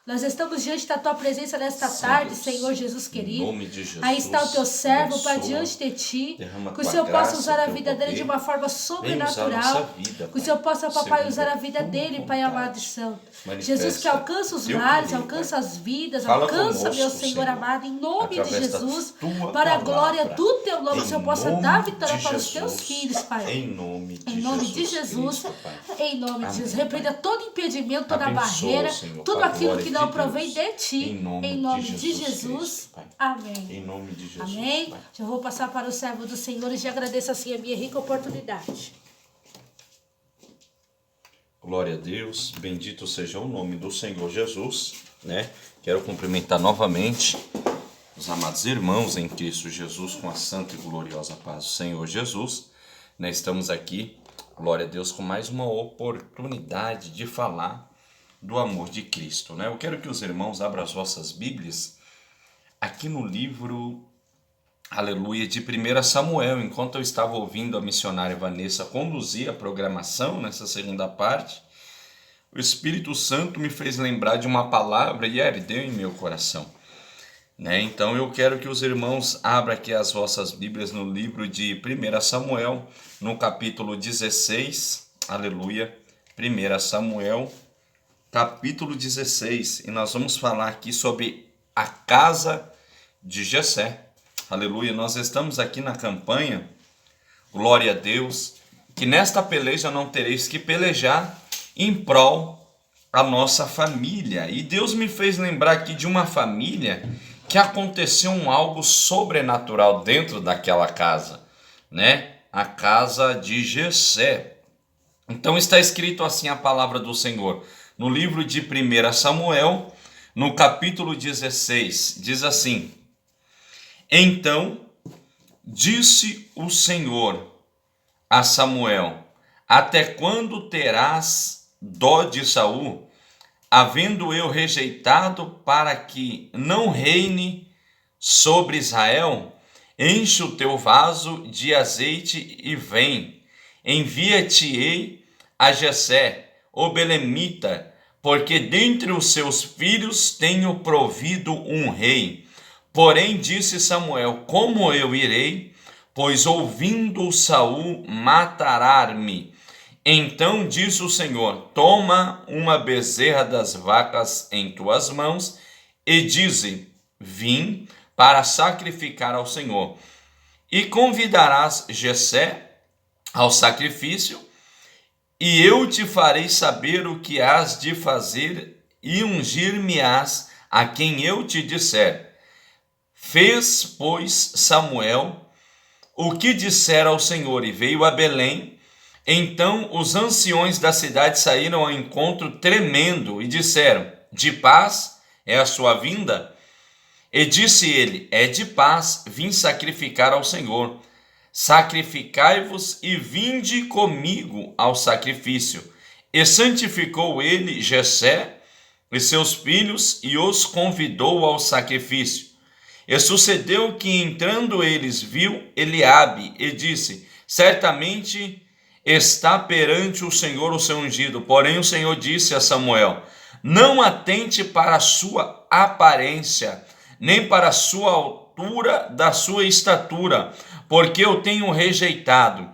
Nós estamos diante da Tua presença nesta tarde, Deus. Senhor Jesus Em querido. nome de Jesus, Aí está o Teu servo para abençoa, diante de Ti. derrama Que o tua Senhor possa graça, usar a teu vida dele de poder. uma forma Vem usar a sobrenatural. nossa vida, Que o Senhor possa, Pai, papai, segundo usar a a vida tua dele, Pai vontade. amado e santo. Manifesta Jesus, que alcança os teu lares, poder, alcança Pai. as vidas, Fala alcança, meu conosco, Senhor amado, em nome de através da Jesus. tua Para a palavra. glória do Teu nome, o Em Senhor possa nome dar vitória de para os Teus Jesus. filhos, Pai. Em nome de Em nome de Jesus Jesus, Cristo, Pai. em nome de Jesus, Amém, repreenda Pai. todo impedimento, toda Abençoa, barreira, Senhor, tudo para a aquilo glória que não de provém Deus. de Ti, Em nome de de Jesus. Cristo, Pai. Amém. Em nome de Jesus, Amém. Pai. Já vou passar para o servo do Senhor e já agradeço assim a minha rica oportunidade. Glória a Deus, bendito seja o nome do Senhor Jesus, né? Quero cumprimentar novamente os amados irmãos em Cristo Jesus com a santa e gloriosa paz do Senhor Jesus, né? Estamos aqui, glória a Deus, com mais uma oportunidade de falar do amor de Cristo, né? Eu quero que os irmãos abram as vossas Bíblias aqui no livro, aleluia, de 1 Samuel. Enquanto eu estava ouvindo a missionária Vanessa conduzir a programação nessa segunda parte, o Espírito Santo me fez lembrar de uma palavra e ardeu em meu coração, né? Então eu quero que os irmãos abram aqui as vossas Bíblias no livro de 1 Samuel, no capítulo 16, aleluia, 1 Samuel, capítulo 16, e nós vamos falar aqui sobre a casa de Jessé, aleluia. Nós estamos aqui na campanha, glória a Deus, que nesta peleja não tereis que pelejar em prol a nossa família. E Deus me fez lembrar aqui de uma família que aconteceu algo sobrenatural dentro daquela casa, né? A casa de Jessé. Então está escrito assim a palavra do Senhor no livro de 1 Samuel, no capítulo 16, diz assim: Então disse o Senhor a Samuel: Até quando terás dó de Saul, havendo eu rejeitado para que não reine sobre Israel? Enche o teu vaso de azeite e vem. Envia-te-ei a Jessé, o belemita, porque dentre os seus filhos tenho provido um rei. Porém disse Samuel: Como eu irei? Pois ouvindo Saul matará-me. Então disse o Senhor: Toma uma bezerra das vacas em tuas mãos e dize: Vim para sacrificar ao Senhor. E convidarás Jessé ao sacrifício, e eu te farei saber o que hás de fazer, e ungir-me-ás a quem eu te disser. Fez, pois, Samuel o que dissera ao Senhor, e veio a Belém. Então os anciões da cidade saíram ao encontro tremendo, e disseram: De paz é a sua vinda? E disse ele: É de paz, vim sacrificar ao Senhor. Sacrificai-vos e vinde comigo ao sacrifício. E santificou ele Jessé e seus filhos, e os convidou ao sacrifício. E sucedeu que, entrando eles, viu Eliabe, e disse: Certamente está perante o Senhor o seu ungido. Porém o Senhor disse a Samuel: Não atente para a sua aparência, nem para a sua altura da sua estatura, porque eu tenho rejeitado.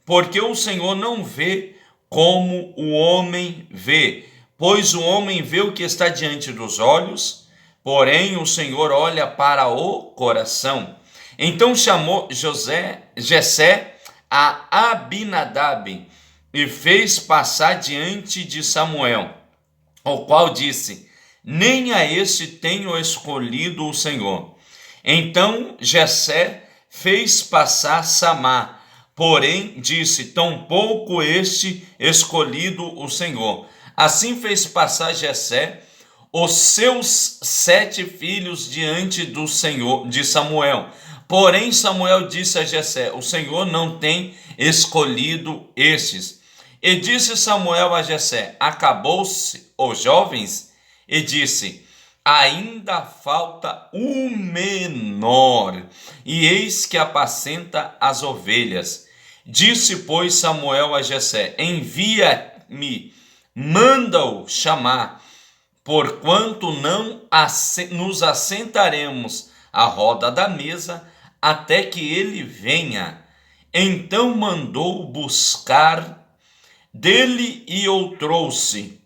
Porque o Senhor não vê como o homem vê, pois o homem vê o que está diante dos olhos, porém o Senhor olha para o coração. Então chamou Jessé a Abinadab e fez passar diante de Samuel, o qual disse: Nem a este tenho escolhido o Senhor. Então Jessé fez passar Samá, porém disse: Tampouco este escolhido o Senhor. Assim fez passar Jessé os seus 7 filhos diante do Senhor, de Samuel. Porém Samuel disse a Jessé: O Senhor não tem escolhido estes. E disse Samuel a Jessé: Acabou-se os jovens? E disse: Ainda falta o menor, e eis que apacenta as ovelhas. Disse, pois, Samuel a Jessé: Envia-me, manda-o chamar. porquanto não nos assentaremos à roda da mesa até que ele venha. Então mandou buscar dele e o trouxe.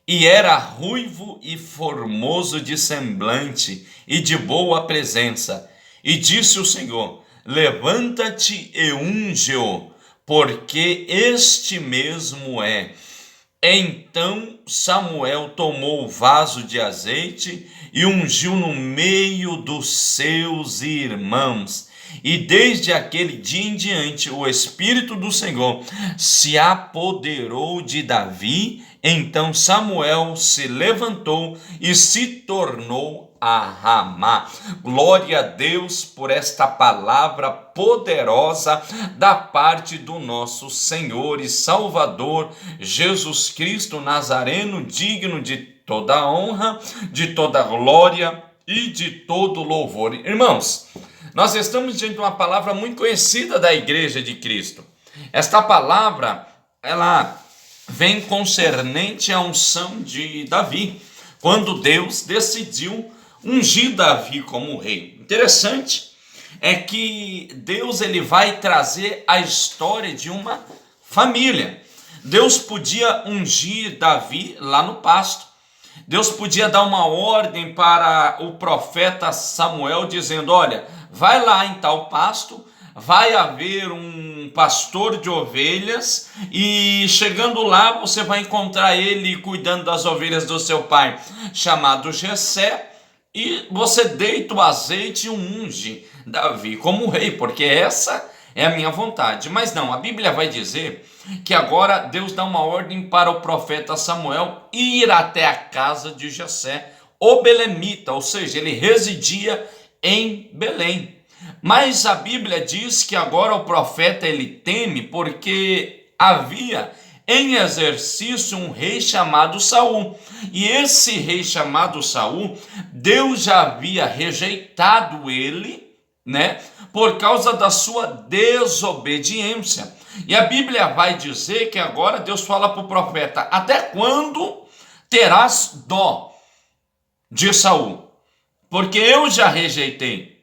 E era ruivo e formoso de semblante e de boa presença. E disse o Senhor: levanta-te e unge-o, porque este mesmo é. Então Samuel tomou o vaso de azeite e ungiu no meio dos seus irmãos. E desde aquele dia em diante o Espírito do Senhor se apoderou de Davi. Então Samuel se levantou e se tornou a Ramá. Glória a Deus por esta palavra poderosa da parte do nosso Senhor e Salvador Jesus Cristo Nazareno, digno de toda honra, de toda glória e de todo louvor. Irmãos, nós estamos diante de uma palavra muito conhecida da Igreja de Cristo. Esta palavra, ela vem concernente à unção de Davi, quando Deus decidiu ungir Davi como rei. Interessante é que Deus ele vai trazer a história de uma família. Deus podia ungir Davi lá no pasto. Deus podia dar uma ordem para o profeta Samuel, dizendo: olha, vai lá em tal pasto, vai haver um pastor de ovelhas, e chegando lá você vai encontrar ele cuidando das ovelhas do seu pai, chamado Jessé, e você deita o azeite e unge Davi como rei, porque essa é a minha vontade. Mas não, a Bíblia vai dizer que agora Deus dá uma ordem para o profeta Samuel ir até a casa de Jessé, o belemita, ou seja, ele residia em Belém. Mas a Bíblia diz que agora o profeta ele teme porque havia em exercício um rei chamado Saul. E esse rei chamado Saul, Deus já havia rejeitado ele, né, por causa da sua desobediência. E a Bíblia vai dizer que agora Deus fala para o profeta: até quando terás dó de Saul? Porque eu já rejeitei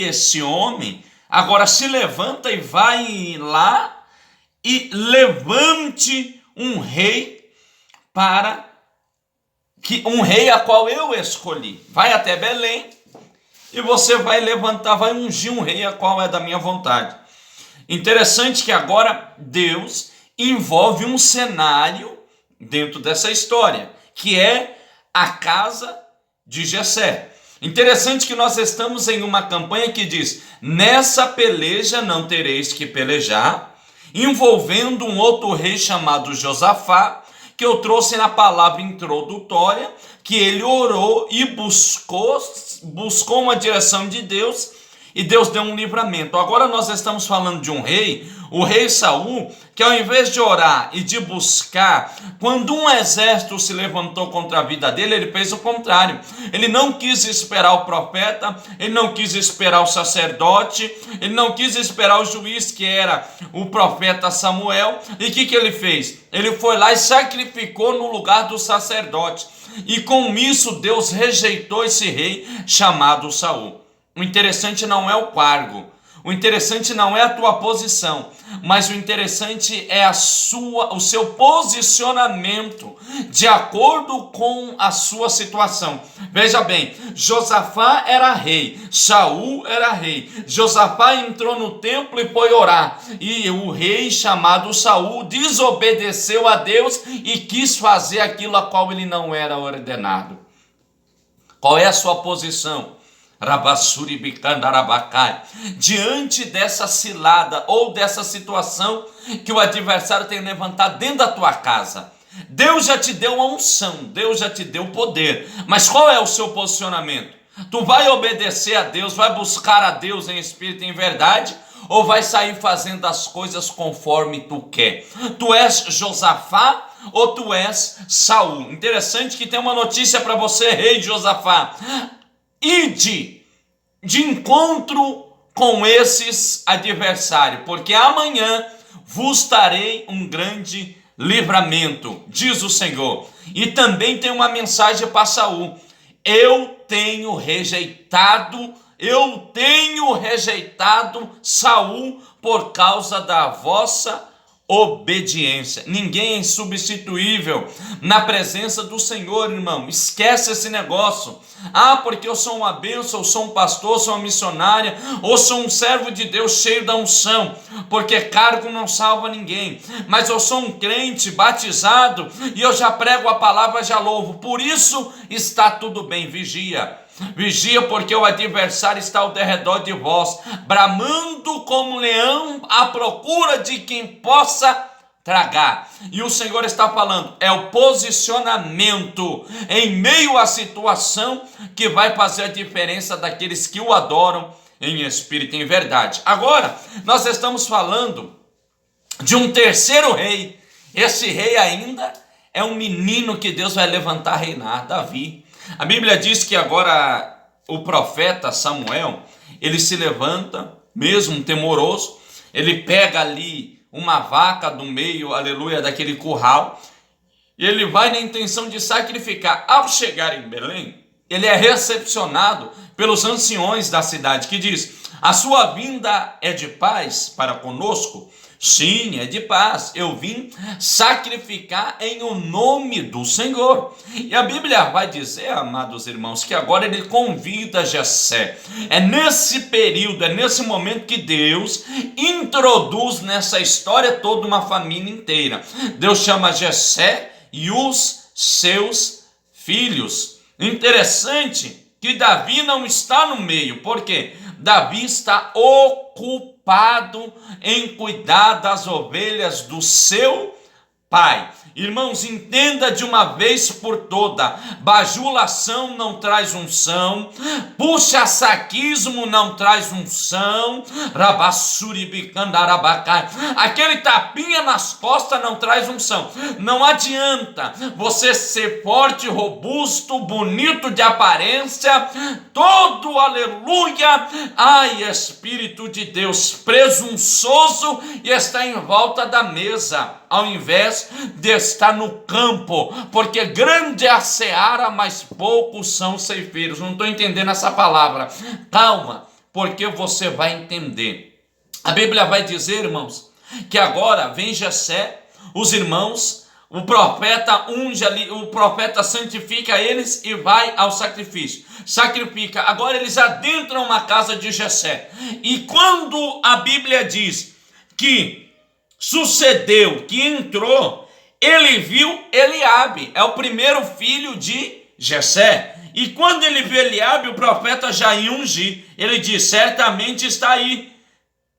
esse homem. Agora se levanta e vai lá e levante um rei um rei a qual eu escolhi. Vai até Belém e você vai levantar, vai ungir um rei a qual é da minha vontade. Interessante que agora Deus envolve um cenário dentro dessa história, que é a casa de Jessé. Interessante que nós estamos em uma campanha que diz: nessa peleja não tereis que pelejar, envolvendo um outro rei chamado Josafá, que eu trouxe na palavra introdutória, que ele orou e buscou uma direção de Deus, e Deus deu um livramento. Agora nós estamos falando de um rei, o rei Saul, que ao invés de orar e de buscar, quando um exército se levantou contra a vida dele, ele fez o contrário. Ele não quis esperar o profeta, ele não quis esperar o sacerdote, ele não quis esperar o juiz, que era o profeta Samuel. E o que ele fez? Ele foi lá e sacrificou no lugar do sacerdote. E com isso Deus rejeitou esse rei chamado Saul. O interessante não é o cargo, o interessante não é a tua posição, mas o interessante é o seu posicionamento de acordo com a sua situação. Veja bem, Josafá era rei, Saul era rei. Josafá entrou no templo e foi orar, e o rei chamado Saul desobedeceu a Deus e quis fazer aquilo a qual ele não era ordenado. Qual é a sua posição? Diante dessa cilada ou dessa situação que o adversário tem levantado dentro da tua casa, Deus já te deu a unção, Deus já te deu o poder, mas qual é o seu posicionamento? Tu vai obedecer a Deus, vai buscar a Deus em espírito e em verdade, ou vai sair fazendo as coisas conforme tu quer? Tu és Josafá ou tu és Saul? Interessante que tem uma notícia para você, rei Josafá: ide de encontro com esses adversários, porque amanhã vos darei um grande livramento, diz o Senhor. E também tem uma mensagem para Saul: eu tenho rejeitado Saul por causa da vossa obediência. Ninguém é insubstituível na presença do Senhor, irmão. Esquece esse negócio. Porque eu sou uma bênção, eu sou um pastor, sou uma missionária, ou sou um servo de Deus cheio da unção, porque cargo não salva ninguém. Mas eu sou um crente batizado e eu já prego a palavra, já louvo. Por isso está tudo bem. Vigia, porque o adversário está ao derredor de vós, bramando como leão à procura de quem possa tragar. E o Senhor está falando, é o posicionamento em meio à situação que vai fazer a diferença daqueles que o adoram em espírito e em verdade. Agora, nós estamos falando de um terceiro rei. Esse rei ainda é um menino que Deus vai levantar a reinar, Davi. A Bíblia diz que agora o profeta Samuel, ele se levanta, mesmo temoroso, ele pega ali uma vaca do meio, aleluia, daquele curral, e ele vai na intenção de sacrificar. Ao chegar em Belém, ele é recepcionado pelos anciões da cidade, que diz: a sua vinda é de paz para conosco? Sim, é de paz. Eu vim sacrificar em o nome do Senhor. E a Bíblia vai dizer, amados irmãos, que agora ele convida Jessé. É nesse período, é nesse momento que Deus introduz nessa história toda uma família inteira. Deus chama Jessé e os seus filhos. Interessante que Davi não está no meio, porque Davi está ocupado em cuidar das ovelhas do seu pai. Irmãos, entenda de uma vez por toda: bajulação não traz unção, puxa-saquismo não traz unção, aquele tapinha nas costas não traz unção. Não adianta você ser forte, robusto, bonito de aparência, todo aleluia, Espírito de Deus presunçoso, e está em volta da mesa, ao invés de estar no campo, porque grande é a seara, mas poucos são ceifeiros. Não estou entendendo essa palavra. Calma, porque você vai entender. A Bíblia vai dizer, irmãos, que agora vem Jessé, os irmãos, o profeta unge ali, o profeta santifica eles e vai ao sacrifício. Sacrifica. Agora eles adentram uma casa de Jessé. E quando a Bíblia diz que sucedeu, que entrou, ele viu Eliabe, é o primeiro filho de Jessé. E quando ele viu Eliabe, o profeta já ia ungir. Ele diz: certamente está aí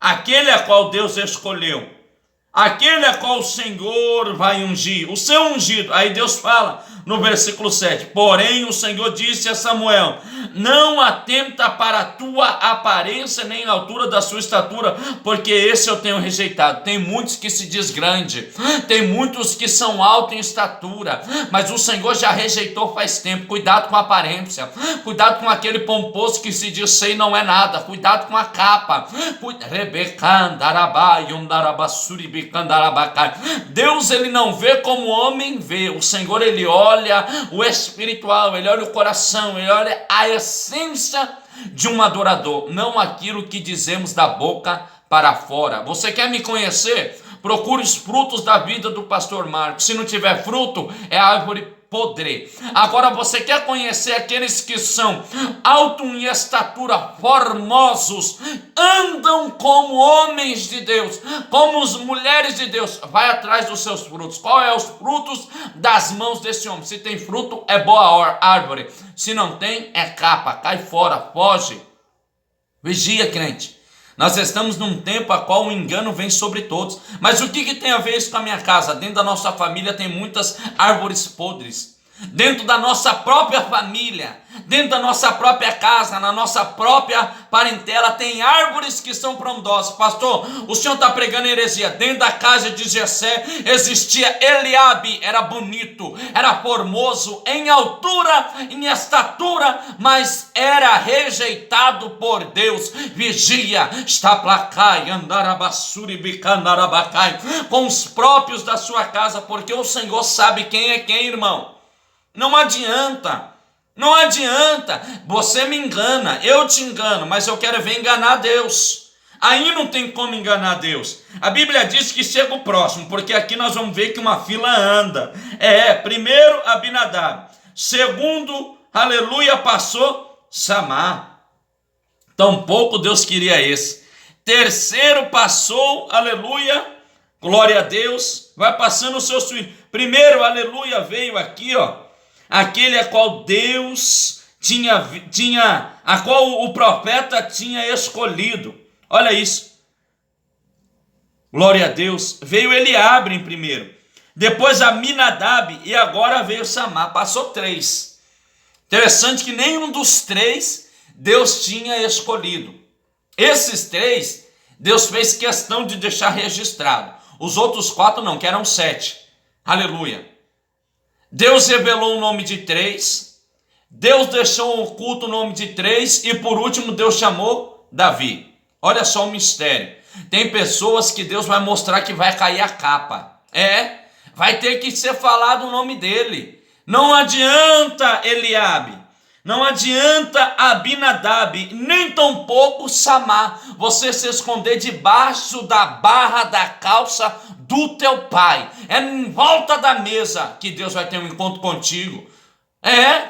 aquele a qual Deus escolheu, aquele a qual o Senhor vai ungir, o seu ungido. Aí Deus fala no versículo 7: porém o Senhor disse a Samuel: não atenta para a tua aparência, nem a altura da sua estatura, porque esse eu tenho rejeitado. Tem muitos que se diz grande, tem muitos que são altos em estatura, mas o Senhor já rejeitou faz tempo. Cuidado com a aparência, cuidado com aquele pomposo que se diz sei não é nada, cuidado com a capa. Deus, ele não vê como o homem vê. O Senhor, ele olha o espiritual, ele olha o coração, ele olha a essência de um adorador, não aquilo que dizemos da boca para fora. Você quer me conhecer? Procure os frutos da vida do pastor Marcos. Se não tiver fruto, é árvore podre. Agora, você quer conhecer aqueles que são alto em estatura, formosos, andam como homens de Deus, como as mulheres de Deus? Vai atrás dos seus frutos. Qual é os frutos das mãos desse homem? Se tem fruto, é boa árvore. Se não tem, é capa. Cai fora, foge. Vigia, crente. Nós estamos num tempo a qual o engano vem sobre todos. Mas o que tem a ver isso com a minha casa? Dentro da nossa família tem muitas árvores podres. dentro da nossa própria família, dentro da nossa própria casa, na nossa própria parentela, tem árvores que são frondosas. Pastor, o senhor está pregando heresia. Dentro da casa de Jessé existia Eliabe, era bonito, era formoso, em altura, em estatura, mas era rejeitado por Deus. Vigia, estaplacai, andarabassuri, bicandarabacai, com os próprios da sua casa, porque o Senhor sabe quem é quem, irmão. Não adianta. Não adianta, você me engana, eu te engano, mas eu quero ver enganar Deus. Aí não tem como enganar Deus. A Bíblia diz que chega o próximo, porque aqui nós vamos ver que uma fila anda. Primeiro Abinadab, segundo, aleluia, passou Samar. Tampouco Deus queria esse. Terceiro passou, aleluia, glória a Deus, vai passando os seus filhos. Primeiro, aleluia, veio aqui, aquele a qual Deus a qual o profeta tinha escolhido. Olha isso. Glória a Deus. Veio Eliabe em primeiro. Depois Aminadab e agora veio Samar. Passou 3. Interessante que nenhum dos 3 Deus tinha escolhido. Esses 3 Deus fez questão de deixar registrado. Os outros 4 não, que eram 7. Aleluia. Deus revelou o nome de 3, Deus deixou oculto o nome de 3 e por último Deus chamou Davi. Olha só o mistério. Tem pessoas que Deus vai mostrar que vai cair a capa. Vai ter que ser falado o nome dele. Não adianta Eliabe, não adianta Abinadab, nem tampouco Samar, você se esconder debaixo da barra da calça do teu pai. É em volta da mesa que Deus vai ter um encontro contigo.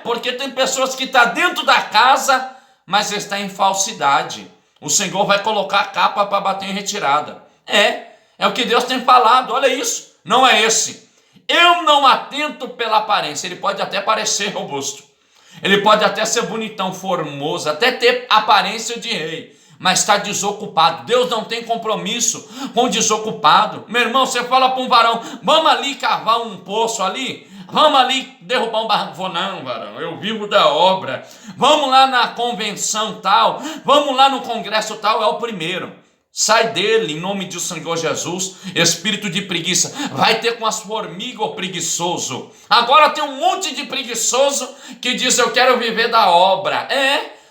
Porque tem pessoas que estão dentro da casa, mas está em falsidade. O Senhor vai colocar a capa para bater em retirada. É o que Deus tem falado, olha isso. Não é esse. Eu não atento pela aparência, ele pode até parecer robusto. Ele pode até ser bonitão, formoso, até ter aparência de rei, mas está desocupado. Deus não tem compromisso com o desocupado. Meu irmão, você fala para um varão, vamos ali cavar um poço ali, vamos ali derrubar um barranco. Vou não, varão, eu vivo da obra. Vamos lá na convenção tal, vamos lá no congresso tal, é o primeiro. Sai dele, em nome do Senhor Jesus, espírito de preguiça. Vai ter com as formigas, o preguiçoso. Agora tem um monte de preguiçoso que diz, eu quero viver da obra.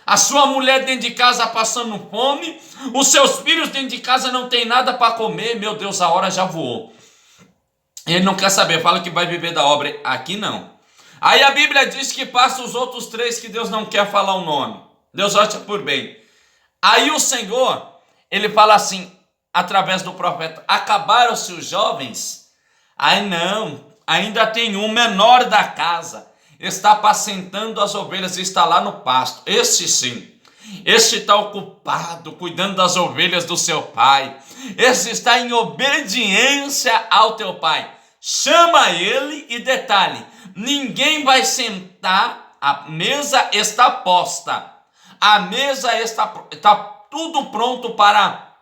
A sua mulher dentro de casa passando fome, os seus filhos dentro de casa não tem nada para comer. Meu Deus, a hora já voou. Ele não quer saber, fala que vai viver da obra. Aqui não. Aí a Bíblia diz que passa os outros 3 que Deus não quer falar o nome. Deus acha por bem. Aí o Senhor, ele fala assim, através do profeta, acabaram-se os jovens? Aí não, ainda tem um menor da casa, está apacentando as ovelhas, está lá no pasto. Esse sim, esse está ocupado, cuidando das ovelhas do seu pai. Esse está em obediência ao teu pai. Chama ele e detalhe, ninguém vai sentar, a mesa está posta. A mesa está tudo pronto para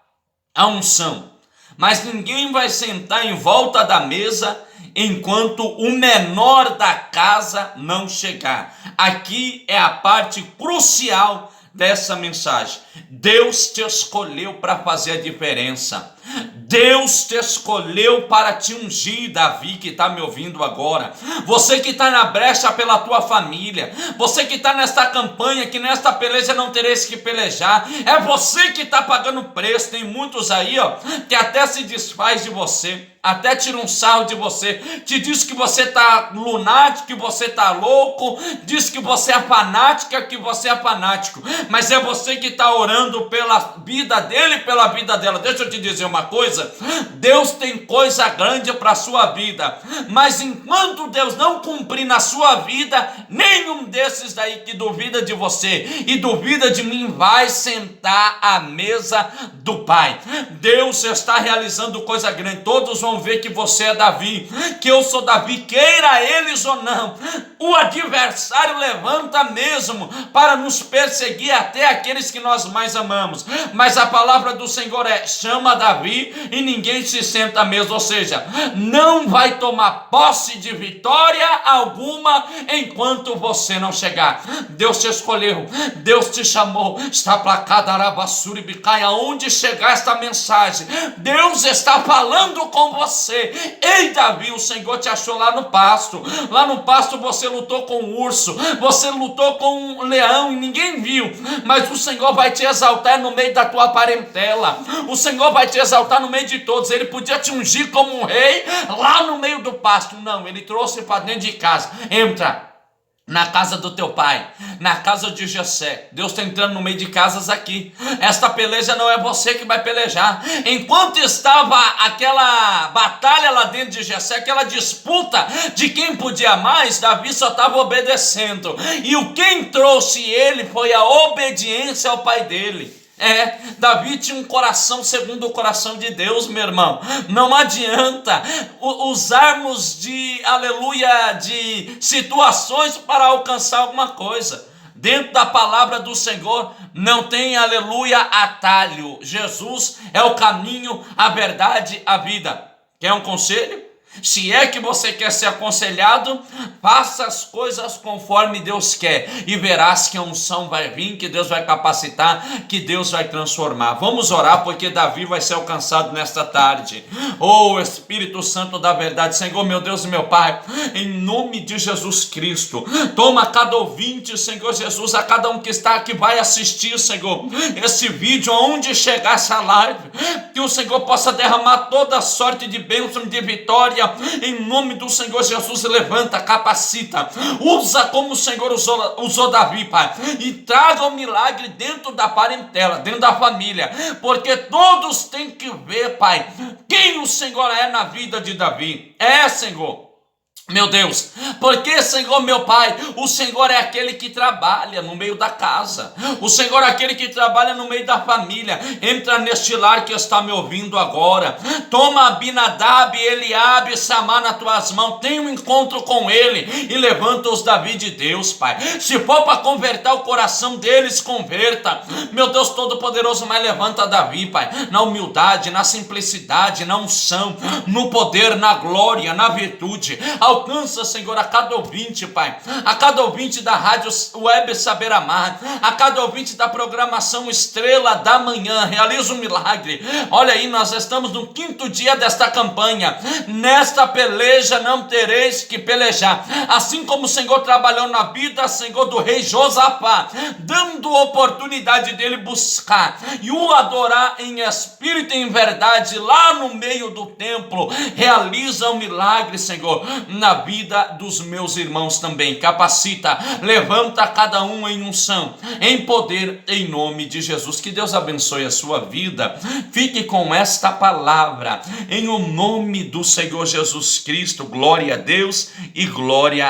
a unção, mas ninguém vai sentar em volta da mesa enquanto o menor da casa não chegar. Aqui é a parte crucial dessa mensagem. Deus te escolheu para fazer a diferença. Deus te escolheu para te ungir, Davi, que está me ouvindo agora. Você que está na brecha pela tua família. Você que está nesta campanha, que nesta peleja não tereis que pelejar. É você que está pagando preço. Tem muitos aí, que até se desfaz de você. Até tira um sarro de você, te diz que você está lunático, que você está louco, diz que você é fanática, que você é fanático, mas é você que está orando pela vida dele e pela vida dela. Deixa eu te dizer uma coisa, Deus tem coisa grande para a sua vida, mas enquanto Deus não cumprir na sua vida, nenhum desses daí que duvida de você e duvida de mim vai sentar à mesa do Pai. Deus está realizando coisa grande, todos vão vão ver que você é Davi, que eu sou Davi, queira eles ou não. O adversário levanta mesmo para nos perseguir, até aqueles que nós mais amamos, mas a palavra do Senhor é: chama Davi e ninguém se senta à mesa, ou seja, não vai tomar posse de vitória alguma enquanto você não chegar. Deus te escolheu, Deus te chamou, está placada arabassuri bicai, aonde chegar esta mensagem, Deus está falando com você. Ei Davi, o Senhor te achou lá no pasto você lutou com um urso, você lutou com um leão e ninguém viu, mas o Senhor vai te exaltar no meio da tua parentela, o Senhor vai te exaltar no meio de todos. Ele podia te ungir como um rei lá no meio do pasto, não, ele trouxe para dentro de casa. Entra na casa do teu pai, na casa de Jessé. Deus está entrando no meio de casas aqui. Esta peleja não é você que vai pelejar. Enquanto estava aquela batalha lá dentro de Jessé, aquela disputa de quem podia mais, Davi só estava obedecendo, e o quem trouxe ele foi a obediência ao pai dele. Davi tinha um coração segundo o coração de Deus, meu irmão. Não adianta usarmos de situações para alcançar alguma coisa. Dentro da palavra do Senhor não tem, aleluia, atalho. Jesus é o caminho, a verdade, a vida. Quer um conselho? Se é que você quer ser aconselhado, faça as coisas conforme Deus quer e verás que a unção vai vir, que Deus vai capacitar, que Deus vai transformar. Vamos orar, porque Davi vai ser alcançado nesta tarde. Oh Espírito Santo da verdade, Senhor, meu Deus e meu Pai, em nome de Jesus Cristo, toma cada ouvinte, Senhor Jesus, a cada um que está aqui, vai assistir, Senhor, esse vídeo, aonde chegar essa live, que o Senhor possa derramar toda sorte de bênção, de vitória. Em nome do Senhor Jesus, levanta, capacita, usa como o Senhor usou Davi, Pai, e traga o milagre dentro da parentela, dentro da família, porque todos têm que ver, Pai, quem o Senhor é na vida de Davi. Senhor, meu Deus, porque, Senhor, meu Pai, o Senhor é aquele que trabalha no meio da casa, o Senhor é aquele que trabalha no meio da família. Entra neste lar que está me ouvindo agora, toma Abinadab, Eliabe e Samar nas tuas mãos, tem um encontro com ele e levanta os Davi de Deus, Pai. Se for para converter o coração deles, converta, meu Deus Todo-Poderoso, mas levanta Davi, Pai, na humildade, na simplicidade, na unção, no poder, na glória, na virtude. Alcança, Senhor, a cada ouvinte, Pai, a cada ouvinte da rádio Web Saber Amar, a cada ouvinte da programação Estrela da Manhã, realiza um milagre. Olha aí, nós estamos no 5º dia desta campanha. Nesta peleja não tereis que pelejar, assim como o Senhor trabalhou na vida, Senhor, do rei Josafá, dando oportunidade dele buscar e o adorar em espírito e em verdade lá no meio do templo. Realiza um milagre, Senhor, na vida dos meus irmãos também. Capacita, levanta cada um em unção, em poder, em nome de Jesus. Que Deus abençoe a sua vida. Fique com esta palavra em o nome do Senhor Jesus Cristo. Glória a Deus e glória